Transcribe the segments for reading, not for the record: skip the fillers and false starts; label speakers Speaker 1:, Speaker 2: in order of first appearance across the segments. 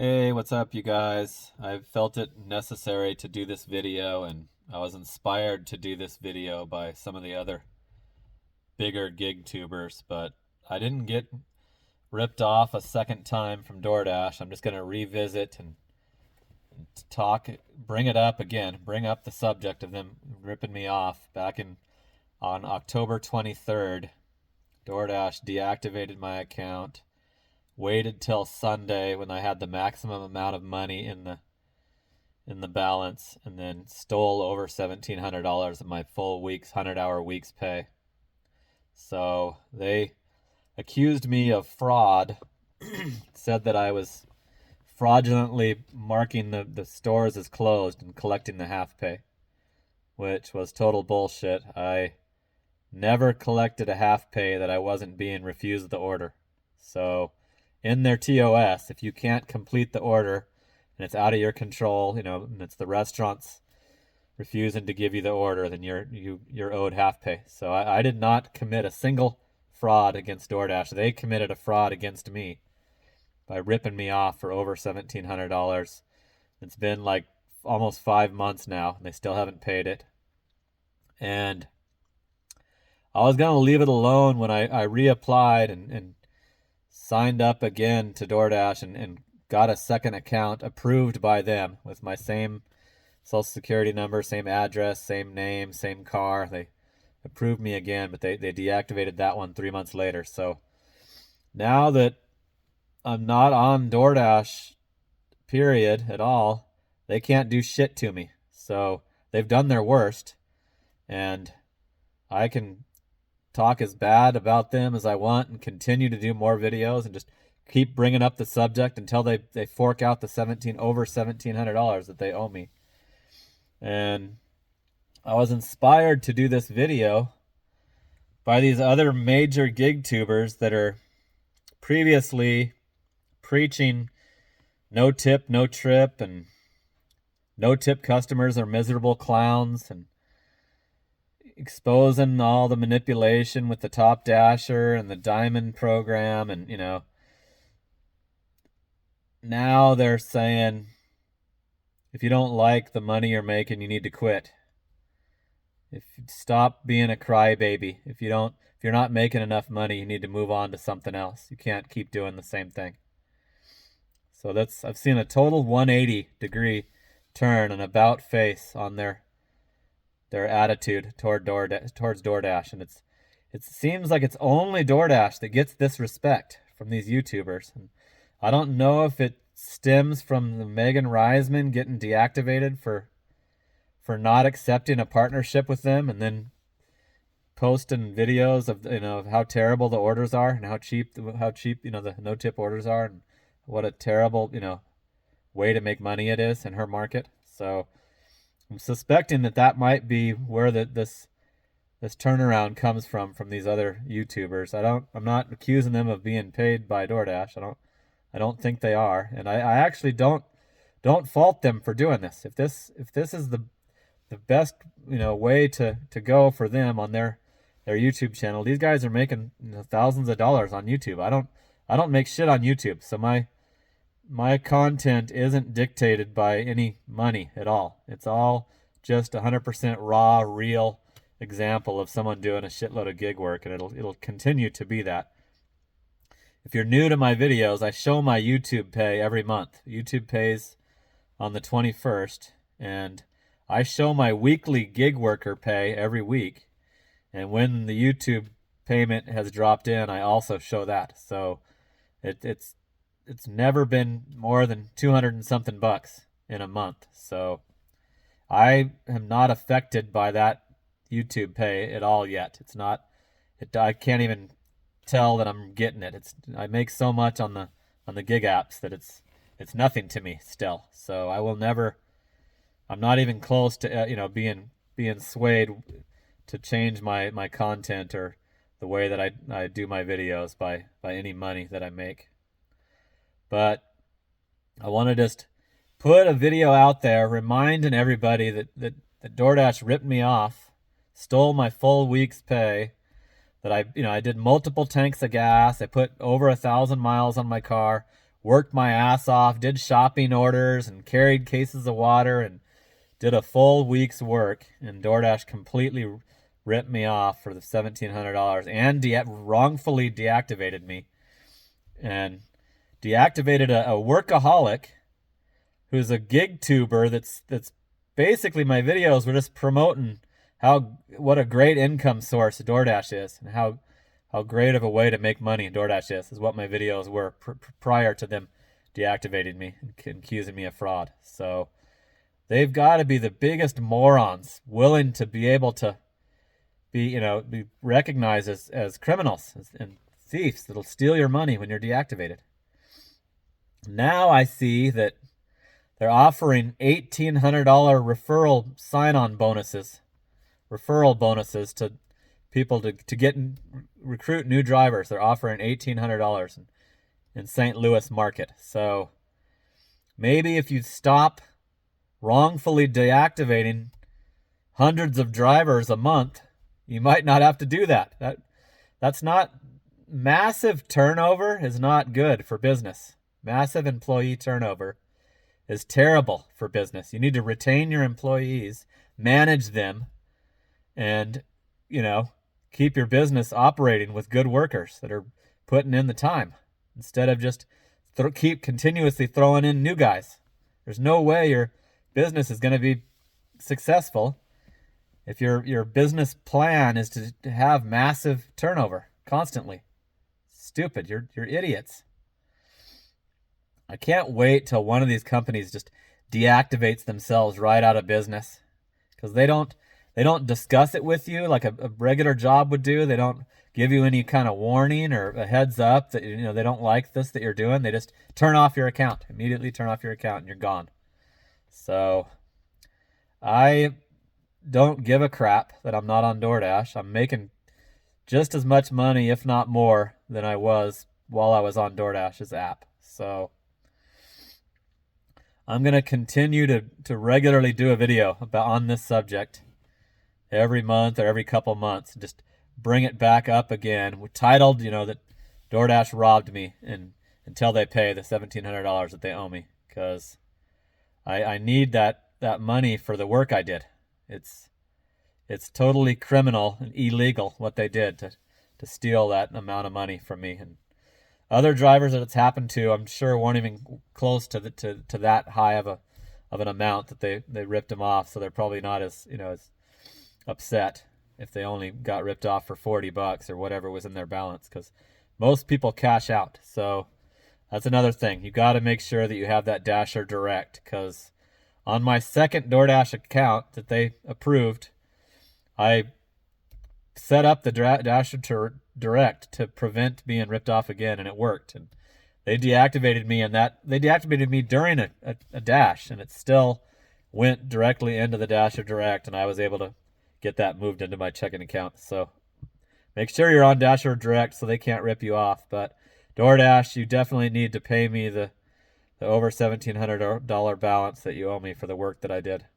Speaker 1: Hey, what's up, you guys? I felt it necessary to do this video, and I was inspired to do this video by some of the other bigger gig tubers, but I didn't get ripped off a second time from Doordash. I'm just going to revisit and talk, bring it up again, bring up the subject of them ripping me off back on October 23rd. Doordash deactivated my account, waited till Sunday when I had the maximum amount of money in the balance, and then stole over $1,700 of my full week's 100-hour week's pay. So they accused me of fraud, said that I was fraudulently marking the stores as closed and collecting the half pay, which was total bullshit. I never collected a half pay that I wasn't being refused the order. So in their TOS, if you can't complete the order and it's out of your control, and it's the restaurant's refusing to give you the order, then you're owed half pay. So I did not commit a single fraud against DoorDash. They committed a fraud against me by ripping me off for over $1,700. It's been like almost 5 months now, and they still haven't paid it. And I was gonna leave it alone when I reapplied and signed up again to DoorDash and got a second account approved by them with my same social security number, same address, same name, same car. They approved me again, but they deactivated that one 3 months later. So now that I'm not on DoorDash, period, at all, they can't do shit to me. So they've done their worst, and I can talk as bad about them as I want and continue to do more videos and just keep bringing up the subject until they fork out the over $1,700 that they owe me. And I was inspired to do this video by these other major gig tubers that are previously preaching no tip, no trip, and no tip customers are miserable clowns, and exposing all the manipulation with the top dasher and the diamond program. And now they're saying if you don't like the money you're making, you need to quit. If you stop being a crybaby, if you're not making enough money, you need to move on to something else. You can't keep doing the same thing. So I've seen a total 180-degree turn and about face on their attitude towards DoorDash, and it seems like it's only DoorDash that gets this respect from these YouTubers. And I don't know if it stems from the Megan Reisman getting deactivated for not accepting a partnership with them, and then posting videos of how terrible the orders are and how cheap the no tip orders are, and what a terrible way to make money it is in her market. So I'm suspecting that might be where this turnaround comes from these other YouTubers. I'm not accusing them of being paid by DoorDash. I don't think they are, and I actually don't fault them for doing this. If this is the best way to go for them on their YouTube channel, these guys are making thousands of dollars on YouTube. I don't make shit on YouTube, so my content isn't dictated by any money at all. It's all just 100% raw, real example of someone doing a shitload of gig work, and it'll continue to be that. If you're new to my videos, I show my YouTube pay every month. YouTube pays on the 21st, and I show my weekly gig worker pay every week. And when the YouTube payment has dropped in, I also show that. So it's never been more than 200 and something bucks in a month. So I am not affected by that YouTube pay at all yet. I can't even tell that I'm getting it. I make so much on the gig apps that it's nothing to me still. So I'm not even close to being swayed to change my content or the way that I do my videos by any money that I make. But I want to just put a video out there reminding everybody that DoorDash ripped me off, stole my full week's pay, that I did multiple tanks of gas. I put over 1,000 miles on my car, worked my ass off, did shopping orders and carried cases of water and did a full week's work, and DoorDash completely ripped me off for the $1,700 and wrongfully deactivated me and deactivated a workaholic who's a gig tuber that's basically my videos were just promoting what a great income source DoorDash is and how great of a way to make money DoorDash is what my videos were prior to them deactivating me and accusing me of fraud. So they've got to be the biggest morons willing to be able to be recognized as criminals and thieves that'll steal your money when you're deactivated. Now I see that they're offering $1,800 referral sign-on bonuses, to people to recruit new drivers. They're offering $1,800 in St. Louis market. So maybe if you stop wrongfully deactivating hundreds of drivers a month, you might not have to do that. That's not massive turnover is not good for business. Massive employee turnover is terrible for business. You need to retain your employees, manage them, and keep your business operating with good workers that are putting in the time instead of just keep continuously throwing in new guys. There's no way your business is going to be successful if your business plan is to have massive turnover constantly. Stupid. You're idiots. I can't wait till one of these companies just deactivates themselves right out of business, because they don't discuss it with you like a regular job would do. They don't give you any kind of warning or a heads up that they don't like this that you're doing. They just immediately turn off your account and you're gone. So I don't give a crap that I'm not on DoorDash. I'm making just as much money, if not more, than I was while I was on DoorDash's app. So I'm going to continue to regularly do a video on this subject every month or every couple months. Just bring it back up again. We're titled, that DoorDash robbed me until they pay the $1,700 that they owe me, because I need that money for the work I did. It's totally criminal and illegal what they did to steal that amount of money from me. And other drivers that it's happened to, I'm sure, weren't even close to that high of an amount that they ripped them off. So they're probably not as as upset if they only got ripped off for $40 or whatever was in their balance, because most people cash out. So that's another thing. You got to make sure that you have that Dasher Direct, because on my second DoorDash account that they approved, I set up the Dasher Direct to prevent being ripped off again, and it worked. And they deactivated me during a dash, and it still went directly into the Dasher Direct, and I was able to get that moved into my checking account. So make sure you're on Dasher Direct so they can't rip you off. But DoorDash, you definitely need to pay me the over $1,700 balance that you owe me for the work that I did.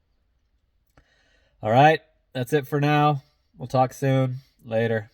Speaker 1: All right, that's it for now. We'll talk soon. Later.